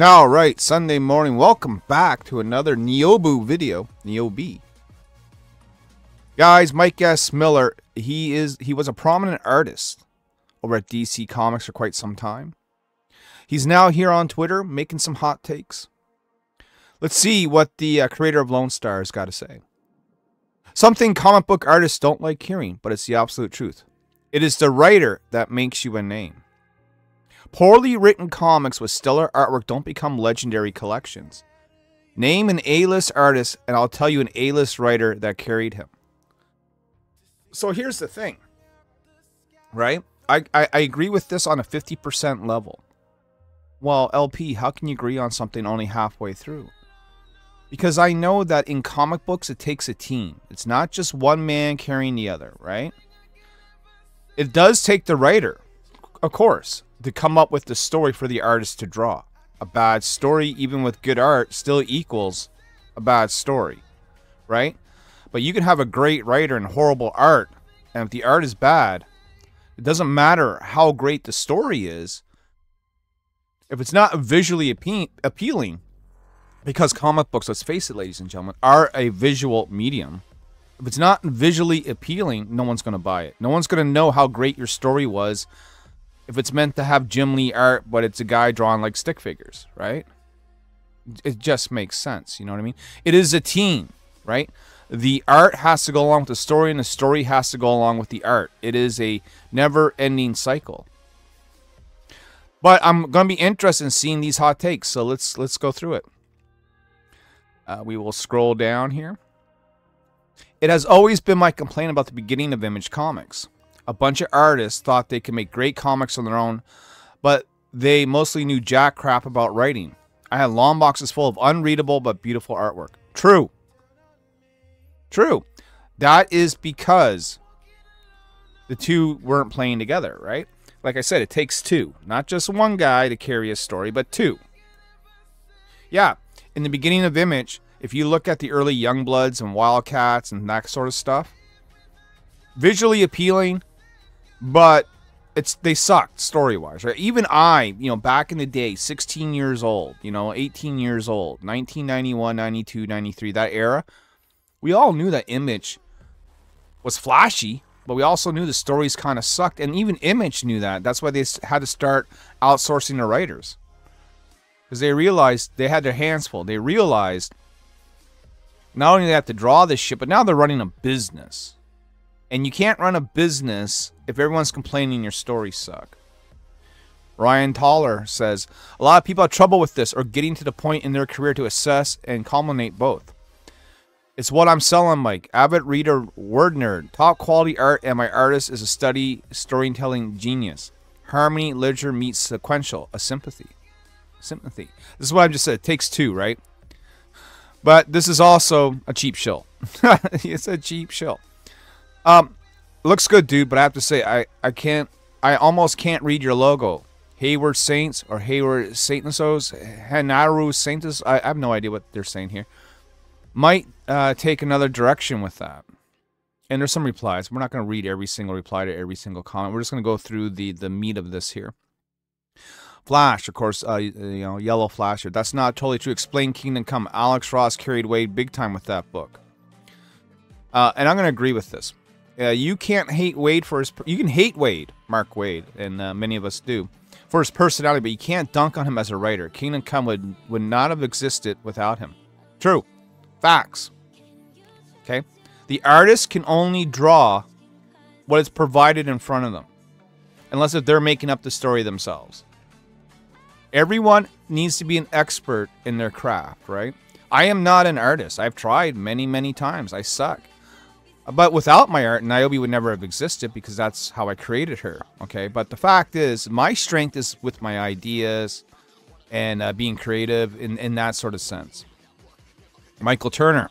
All right, Sunday morning. Welcome back to another Nyobi video. Nyobi. Guys, Mike S. Miller, he was a prominent artist over at DC Comics for quite some time. He's now here on Twitter making some hot takes. Let's see what the creator of Lone Star has got to say. Something comic book artists don't like hearing, but it's the absolute truth. It is the writer that makes you a name. Poorly written comics with stellar artwork don't become legendary collections. Name an A-list artist, and I'll tell you an A-list writer that carried him. So here's the thing, right? I agree with this on a 50% level. Well, LP, how can you agree on something only halfway through? Because I know that in comic books, it takes a team. It's not just one man carrying the other, right? It does take the writer, of course, to come up with the story for the artist to draw. A bad story, even with good art, still equals a bad story, right? But you can have a great writer and horrible art, and if the art is bad, it doesn't matter how great the story is. If it's not visually appealing, because comic books, let's face it, ladies and gentlemen, are a visual medium. If it's not visually appealing, no one's going to buy it. No one's going to know how great your story was if it's meant to have Jim Lee art, but it's a guy drawing like stick figures, right? It just makes sense, you know what I mean? It is a team, right? The art has to go along with the story, and the story has to go along with the art. It is a never-ending cycle. But I'm going to be interested in seeing these hot takes, so let's go through it. We will scroll down here. It has always been my complaint about the beginning of Image Comics. A bunch of artists thought they could make great comics on their own, but they mostly knew jack crap about writing. I had long boxes full of unreadable but beautiful artwork. True. True. That is because the two weren't playing together, right? Like I said, it takes two. Not just one guy to carry a story, but two. Yeah, in the beginning of Image, if you look at the early Youngbloods and Wildcats and that sort of stuff, visually appealing, but they sucked story-wise, right? Even I, back in the day, 16 years old, 18 years old, 1991, 92, 93, that era, we all knew that Image was flashy, but we also knew the stories kind of sucked, and even Image knew that. That's why they had to start outsourcing the writers, because they realized they had their hands full. They realized not only do they have to draw this shit, but now they're running a business. And you can't run a business if everyone's complaining your stories suck. Ryan Toller says, a lot of people have trouble with this or getting to the point in their career to assess and culminate both. It's what I'm selling, Mike. Avid reader, word nerd. Top quality art, and my artist is a storytelling genius. Harmony, literature meets sequential. A sympathy. Sympathy. This is what I just said. It takes two, right? But this is also a cheap shill. It's a cheap shill. Looks good, dude, but I have to say, I almost can't read your logo. Hayward Saints or Hayward Saintosos, Hanaru Saintos, I have no idea what they're saying here. Might take another direction with that. And there's some replies. We're not going to read every single reply to every single comment. We're just going to go through the meat of this here. Flash, of course, Yellow Flasher. That's not totally true. Explain Kingdom Come. Alex Ross carried Wade big time with that book. And I'm going to agree with this. You can't hate Wade for his... You can hate Wade, Mark Wade, and many of us do, for his personality, but you can't dunk on him as a writer. Kingdom Come would not have existed without him. True. Facts. Okay? The artist can only draw what is provided in front of them, unless if they're making up the story themselves. Everyone needs to be an expert in their craft, right? I am not an artist. I've tried many, many times. I suck. But without my art, Nyobi would never have existed because that's how I created her, okay? But the fact is, my strength is with my ideas and being creative in that sort of sense. Michael Turner,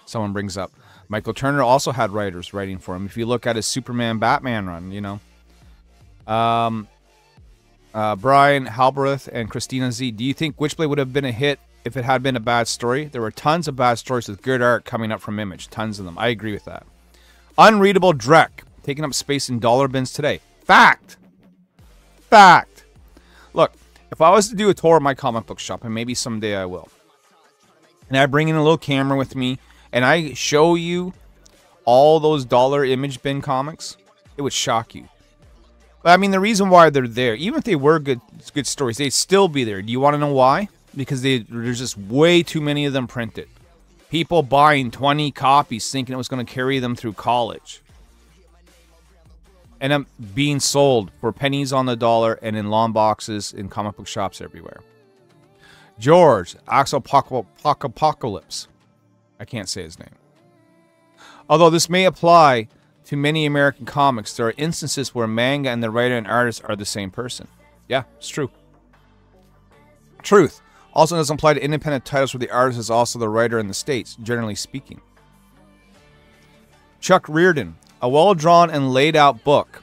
someone brings up. Michael Turner also had writers writing for him. If you look at his Superman Batman run, Brian Halberth and Christina Z. Do you think Witchblade would have been a hit if it had been a bad story? There were tons of bad stories with good art coming up from Image. Tons of them. I agree with that. Unreadable Drek. Taking up space in dollar bins today. Fact. Fact. Look, If I was to do a tour of my comic book shop, and maybe someday I will, and I bring in a little camera with me, and I show you all those dollar image bin comics, it would shock you. But I mean, the reason why they're there, even if they were good stories, they'd still be there. Do you want to know why? Because there's just way too many of them printed. People buying 20 copies thinking it was going to carry them through college. And I'm being sold for pennies on the dollar and in long boxes in comic book shops everywhere. George, Apocalypse. I can't say his name. Although this may apply to many American comics, there are instances where manga and the writer and artist are the same person. Yeah, it's true. Truth. Also doesn't apply to independent titles where the artist is also the writer in the States, generally speaking. Chuck Reardon. A well-drawn and laid-out book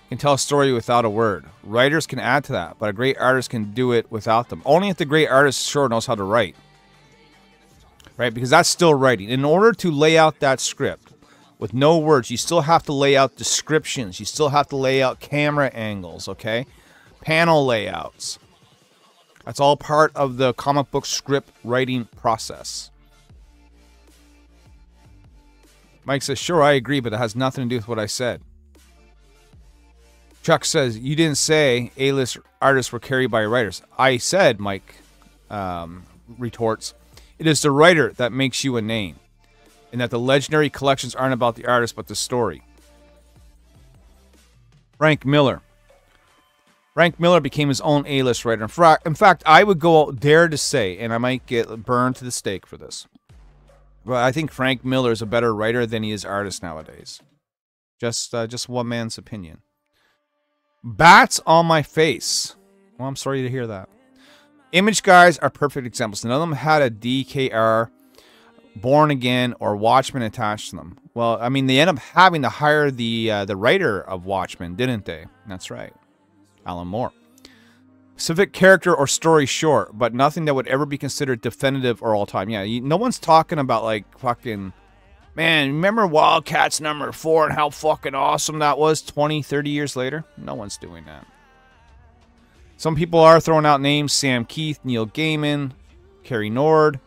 can tell a story without a word. Writers can add to that, but a great artist can do it without them. Only if the great artist sure knows how to write. Right? Because that's still writing. In order to lay out that script with no words, you still have to lay out descriptions. You still have to lay out camera angles, okay? Panel layouts. That's all part of the comic book script writing process. Mike says, sure, I agree, but it has nothing to do with what I said. Chuck says, you didn't say A-list artists were carried by writers. I said, Mike retorts, it is the writer that makes you a name, and that the legendary collections aren't about the artist, but the story. Frank Miller. Frank Miller became his own A-list writer. In fact, I would go out dare to say, and I might get burned to the stake for this, but I think Frank Miller is a better writer than he is artist nowadays. Just one man's opinion. Bats on my face. Well, I'm sorry to hear that. Image guys are perfect examples. None of them had a DKR, Born Again, or Watchmen attached to them. Well, I mean, they end up having to hire the writer of Watchmen, didn't they? That's right. Alan Moore. Specific character or story short, but nothing that would ever be considered definitive or all time. Yeah, no one's talking about like fucking, man, remember Wildcats #4 and how fucking awesome that was 20, 30 years later? No one's doing that. Some people are throwing out names: Sam Keith, Neil Gaiman, Kerry Nord,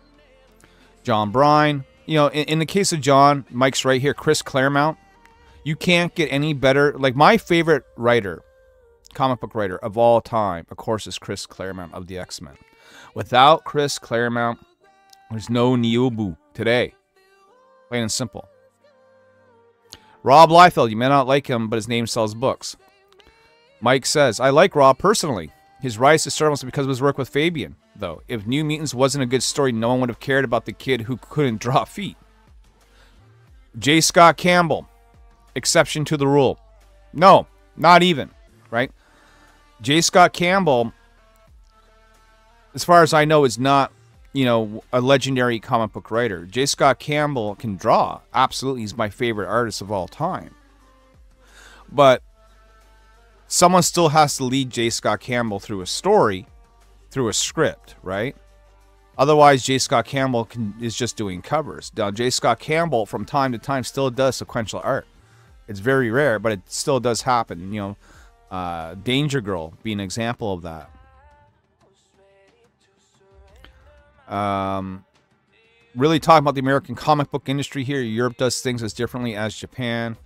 John Bryan. You know, in the case of John, Mike's right here, Chris Claremont. You can't get any better. Like, my favorite writer, comic book writer of all time, of course, is Chris Claremont of the X-Men. Without Chris Claremont, there's no Nyobi today. Plain and simple. Rob Liefeld, you may not like him, but his name sells books. Mike says, I like Rob personally. His rise to stardom was because of his work with Fabian, though. If New Mutants wasn't a good story, no one would have cared about the kid who couldn't draw feet. J. Scott Campbell, exception to the rule. No, not even, right? J. Scott Campbell, as far as I know, is not, you know, a legendary comic book writer. J. Scott Campbell can draw. Absolutely, he's my favorite artist of all time. But someone still has to lead J. Scott Campbell through a story, through a script, right? Otherwise, J. Scott Campbell is just doing covers. Now, J. Scott Campbell, from time to time, still does sequential art. It's very rare, but it still does happen. You know, Danger Girl being an example of that. Really talking about the American comic book industry here. Europe does things as differently as Japan.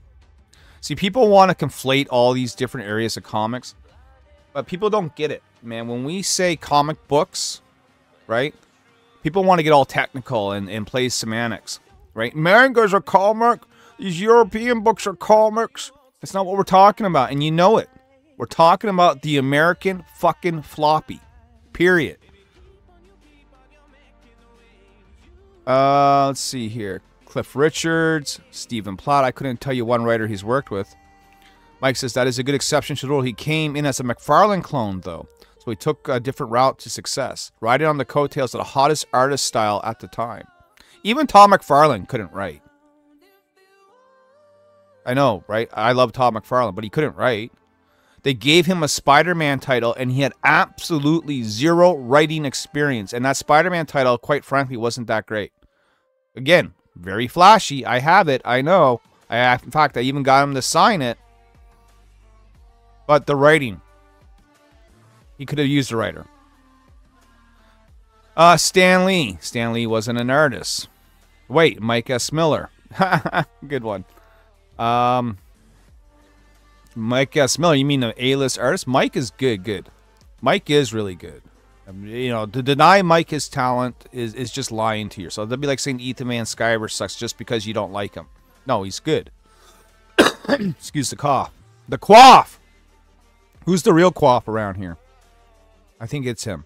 See, people want to conflate all these different areas of comics, but people don't get it, man. When we say comic books, right, people want to get all technical and play semantics, right? Mangas are comic. These European books are comics. That's not what we're talking about, and you know it. We're talking about the American fucking floppy, period. Let's see here. Cliff Richards, Stephen Platt. I couldn't tell you one writer he's worked with. Mike says that is a good exception to the rule. He came in as a McFarlane clone, though, so he took a different route to success, riding on the coattails of the hottest artist style at the time. Even Tom McFarlane couldn't write. I know, right? I love Tom McFarlane, but he couldn't write. They gave him a Spider-Man title, and he had absolutely zero writing experience. And that Spider-Man title, quite frankly, wasn't that great. Again, very flashy. I have it. I know. In fact, I even got him to sign it. But the writing. He could have used a writer. Stan Lee. Stan Lee wasn't an artist. Wait, Mike S. Miller. Good one. Mike S. Miller, you mean an A-list artist? Mike is good. Mike is really good. You know, to deny Mike his talent is just lying to yourself. That'd be like saying Ethan Van Sciver sucks just because you don't like him. No, he's good. Excuse the cough. The quaff! Who's the real quaff around here? I think it's him.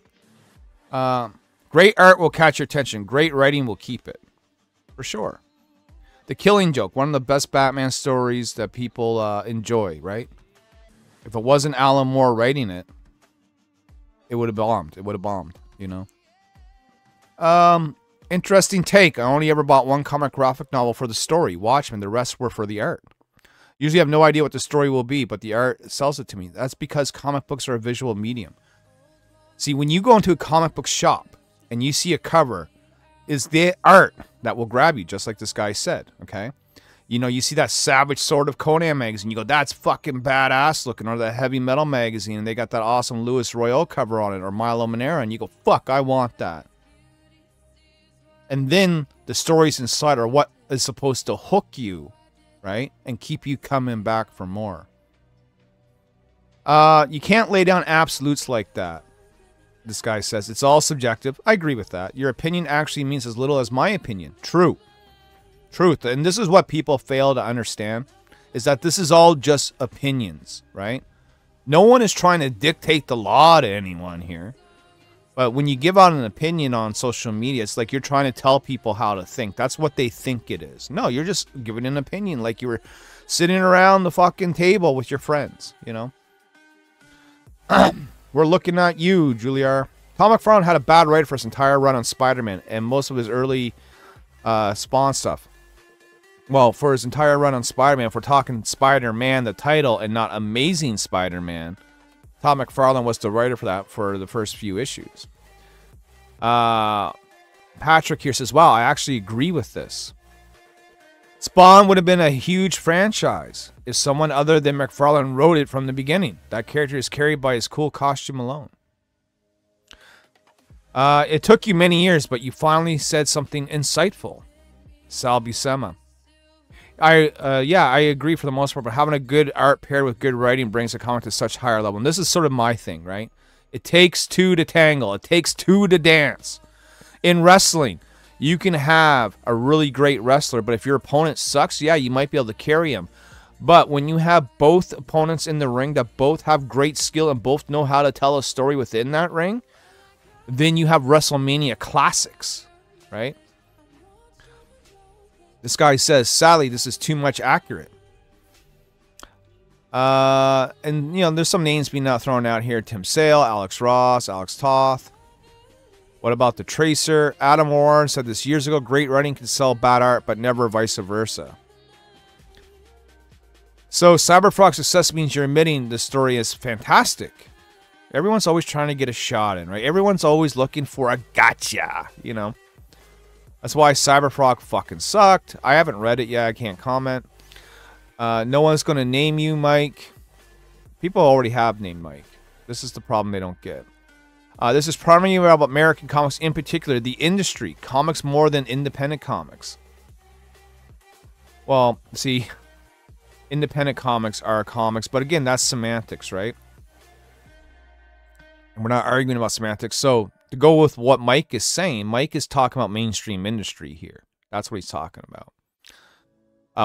Great art will catch your attention. Great writing will keep it. For sure. The Killing Joke, one of the best Batman stories that people enjoy, right? If it wasn't Alan Moore writing it, it would have bombed. It would have bombed, you know? Interesting take. I only ever bought one comic graphic novel for the story, Watchmen. The rest were for the art. Usually I have no idea what the story will be, but the art sells it to me. That's because comic books are a visual medium. See, when you go into a comic book shop and you see a cover, is the art that will grab you, just like this guy said, okay? You know, you see that Savage Sword of Conan magazine, you go, that's fucking badass looking, or the Heavy Metal magazine, and they got that awesome Louis Royale cover on it, or Milo Manera, and you go, fuck, I want that. And then the stories inside are what is supposed to hook you, right? And keep you coming back for more. You can't lay down absolutes like that. This guy says it's all subjective. I agree with that. Your opinion actually means as little as my opinion. True. Truth. And this is what people fail to understand, is that this is all just opinions, right? No one is trying to dictate the law to anyone here. But when you give out an opinion on social media, it's like you're trying to tell people how to think. That's what they think it is. No, you're just giving an opinion like you were sitting around the fucking table with your friends, you know? We're looking at you, Juliar. Tom McFarlane had a bad writer for his entire run on Spider-Man and most of his early Spawn stuff. Well, for his entire run on Spider-Man, if we're talking Spider-Man, the title, and not Amazing Spider-Man, Tom McFarlane was the writer for that for the first few issues. Patrick here says, wow, I actually agree with this. Spawn would have been a huge franchise if someone other than McFarlane wrote it from the beginning. That character is carried by his cool costume alone. It took you many years, but you finally said something insightful. Sal Buscema. Yeah, I agree for the most part, but having a good art paired with good writing brings a comic to such higher level. And this is sort of my thing, right? It takes two to tangle. It takes two to dance. In wrestling, you can have a really great wrestler, but if your opponent sucks, yeah, you might be able to carry him. But when you have both opponents in the ring that both have great skill and both know how to tell a story within that ring, then you have WrestleMania classics, right? This guy says, sadly, this is too much accurate. And, you know, there's some names being thrown out here. Tim Sale, Alex Ross, Alex Toth. What about the Tracer? Adam Warren said this years ago, great writing can sell bad art, but never vice versa. So, Cyberfrog's success means you're admitting the story is fantastic. Everyone's always trying to get a shot in, right? Everyone's always looking for a gotcha, you know? That's why Cyberfrog fucking sucked. I haven't read it yet. I can't comment. No one's going to name you, Mike. People already have named Mike. This is the problem they don't get. This is primarily about American comics, in particular, the industry. Comics more than independent comics. Well, see, independent comics are comics, but again, that's semantics, right? And we're not arguing about semantics. So, to go with what Mike is saying, Mike is talking about mainstream industry here. That's what he's talking about.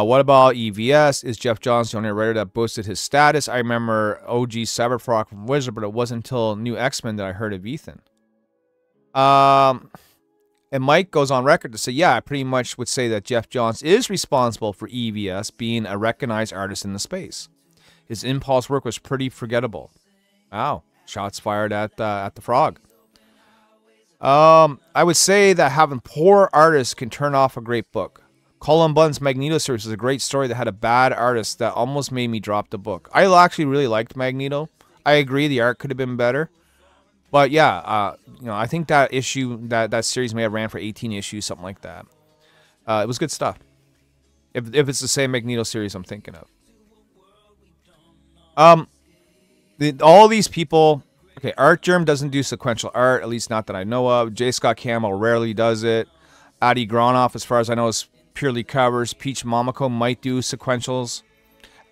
What about EVS? Is Jeff Johns the only writer that boosted his status? I remember OG Cyberfrog from Wizard, but it wasn't until New X-Men that I heard of Ethan. And Mike goes on record to say, yeah, I pretty much would say that Jeff Johns is responsible for EVS being a recognized artist in the space. His impulse work was pretty forgettable. Wow. Shots fired at the Frog. I would say that having poor artists can turn off a great book. Colin Bunn's Magneto series is a great story that had a bad artist that almost made me drop the book. I actually really liked Magneto. I agree the art could have been better. But yeah, you know, I think that issue, that series may have ran for 18 issues, something like that. It was good stuff. If it's the same Magneto series I'm thinking of. All these people, Okay, Art Germ doesn't do sequential art, at least not that I know of. J. Scott Campbell rarely does it. Adi Gronoff, as far as I know, is purely covers. Peach Momoko might do sequentials.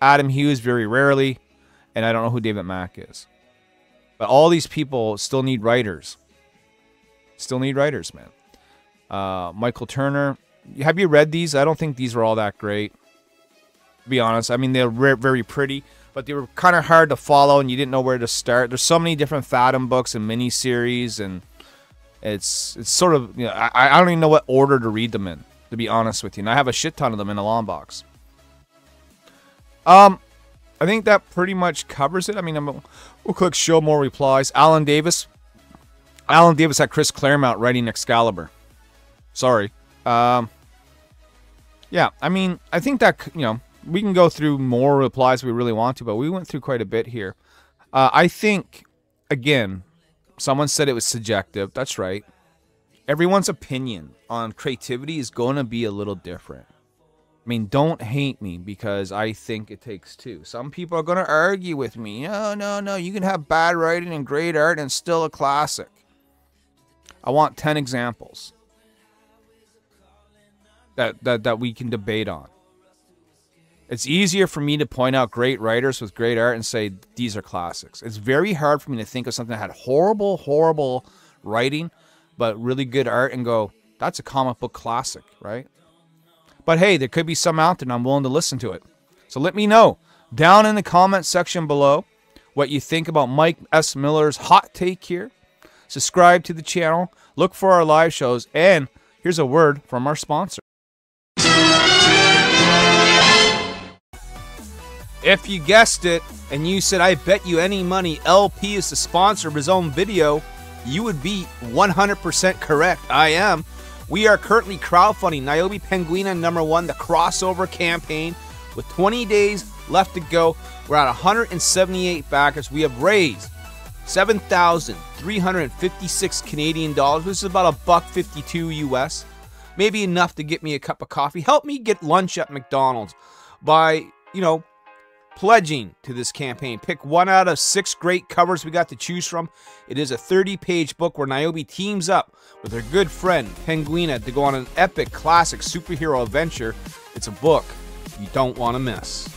Adam Hughes very rarely. And I don't know who David Mack is. But all these people still need writers. Still need writers, man. Michael Turner. Have you read these? I don't think these were all that great. To be honest. I mean, they're very pretty. But they were kind of hard to follow, and you didn't know where to start. There's so many different Fathom books and miniseries, and it's sort of, you know, I don't even know what order to read them in, to be honest with you. And I have a shit ton of them in a long box. I think that pretty much covers it. I mean, we'll click show more replies. Alan Davis. Alan Davis had Chris Claremont writing Excalibur. Sorry. Yeah, I mean, I think that, you know, we can go through more replies if we really want to, but we went through quite a bit here. I think, again, someone said it was subjective. That's right. Everyone's opinion on creativity is going to be a little different. I mean, don't hate me because I think it takes two. Some people are going to argue with me. No. You can have bad writing and great art and still a classic. I want 10 examples that we can debate on. It's easier for me to point out great writers with great art and say these are classics. It's very hard for me to think of something that had horrible writing, but really good art and go, that's a comic book classic, right? But hey, there could be some out there and I'm willing to listen to it. So let me know down in the comment section below what you think about Mike S. Miller's hot take here. Subscribe to the channel, look for our live shows, and here's a word from our sponsor. If you guessed it, and you said, I bet you any money LP is the sponsor of his own video, you would be 100% correct. I am. We are currently crowdfunding Nyobi Penguina #1, the crossover campaign. With 20 days left to go, we're at 178 backers. We have raised 7,356 Canadian dollars, which is about $1.52 US. Maybe enough to get me a cup of coffee. Help me get lunch at McDonald's by, you know, pledging to this campaign. Pick one out of 6 great covers we got to choose from. It is a 30-page book where Nyobi teams up with her good friend Penguina to go on an epic classic superhero adventure. It's a book you don't want to miss.